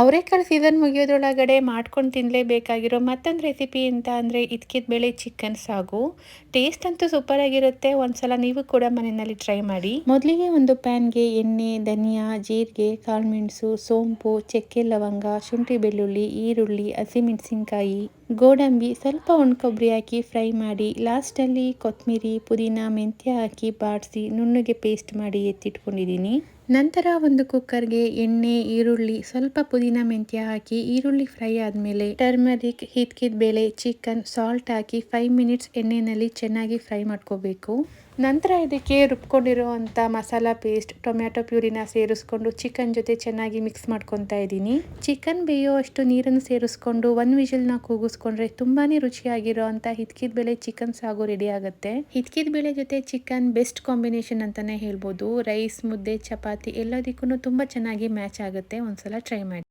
ಅವರೆಕಾಳು ಸೀಸನ್ ಮುಗಿಯೋದ್ರೊಳಗಡೆ ಮಾಡ್ಕೊಂಡು ತಿನ್ನಲೇಬೇಕಾಗಿರೋ ಮತ್ತೊಂದು ರೆಸಿಪಿ ಅಂತ ಅಂದರೆ ಇದ್ಕಿದ ಬೇಳೆ ಚಿಕನ್ ಸಾಗು. ಟೇಸ್ಟ್ ಅಂತೂ ಸೂಪರ್ ಆಗಿರುತ್ತೆ. ಒಂದ್ಸಲ ನೀವು ಕೂಡ ಮನೆಯಲ್ಲಿ ಟ್ರೈ ಮಾಡಿ. ಮೊದಲಿಗೆ ಒಂದು ಪ್ಯಾನ್ಗೆ ಎಣ್ಣೆ, ಧನಿಯಾ, ಜೀರಿಗೆ, ಕಾಳುಮೆಣಸು, ಸೋಂಪು, ಚಕ್ಕೆ ಲವಂಗ, ಶುಂಠಿ ಬೆಳ್ಳುಳ್ಳಿ, ಈರುಳ್ಳಿ, ಹಸಿಮೆಣಸಿನ್ಕಾಯಿ, ಗೋಡಂಬಿ, ಸ್ವಲ್ಪ ಒಣಕೊಬ್ಬರಿ ಹಾಕಿ ಫ್ರೈ ಮಾಡಿ. ಲಾಸ್ಟಲ್ಲಿ ಕೊತ್ತಂಬರಿ, ಪುದೀನ, ಮೆಂತ್ಯ ಹಾಕಿ ಬಾಡಿಸಿ ನುಣ್ಣಗೆ ಪೇಸ್ಟ್ ಮಾಡಿ ಎತ್ತಿಟ್ಕೊಂಡಿದ್ದೀನಿ. ನಂತರ ಒಂದು ಕುಕ್ಕರ್ಗೆ ಎಣ್ಣೆ, ಈರುಳ್ಳಿ, ಸ್ವಲ್ಪ ಪುದೀನ, ಮೆಂತ್ಯ ಹಾಕಿ ಈರುಳ್ಳಿ ಫ್ರೈ ಆದಮೇಲೆ ಟರ್ಮರಿಕ್, ಹಿದ್ಕಿದ ಬೇಳೆ, ಚಿಕನ್, ಸಾಲ್ಟ್ ಹಾಕಿ 5 ಮಿನಿಟ್ಸ್ ಎಣ್ಣೆಯಲ್ಲಿ ಚೆನ್ನಾಗಿ ಫ್ರೈ ಮಾಡ್ಕೋಬೇಕು. ನಂತರ ಇದಕ್ಕೆ ರುಬ್ಕೊಂಡಿರುವಂಥ ಮಸಾಲ ಪೇಸ್ಟ್, ಟೊಮ್ಯಾಟೊ ಪ್ಯೂರಿನ ಸೇರಿಸ್ಕೊಂಡು ಚಿಕನ್ ಜೊತೆ ಚೆನ್ನಾಗಿ ಮಿಕ್ಸ್ ಮಾಡ್ಕೊತಾ ಇದ್ದೀನಿ. ಚಿಕನ್ ಬೇಯೋ ಅಷ್ಟು ನೀರನ್ನು ಸೇರಿಸ್ಕೊಂಡು 1 ವಿಷಲ್ನ ಕೂಗಿಸ್ಕೊಂಡ್ರೆ ತುಂಬಾ ರುಚಿಯಾಗಿರೋ ಅಂಥ ಹಿದ್ಕಿದ ಬೇಳೆ ಚಿಕನ್ ಸಾಗು ರೆಡಿ ಆಗುತ್ತೆ. ಹಿದ್ಕಿದ ಬೇಳೆ ಜೊತೆ ಚಿಕನ್ ಬೆಸ್ಟ್ ಕಾಂಬಿನೇಷನ್ ಅಂತಲೇ ಹೇಳ್ಬೋದು. ರೈಸ್, ಮುದ್ದೆ, ಚಪಾತಿ ಎಲ್ಲದಕ್ಕೂ ತುಂಬ ಚೆನ್ನಾಗಿ ಮ್ಯಾಚ್ ಆಗುತ್ತೆ. ಒಂದ್ಸಲ ಟ್ರೈ ಮಾಡಿ.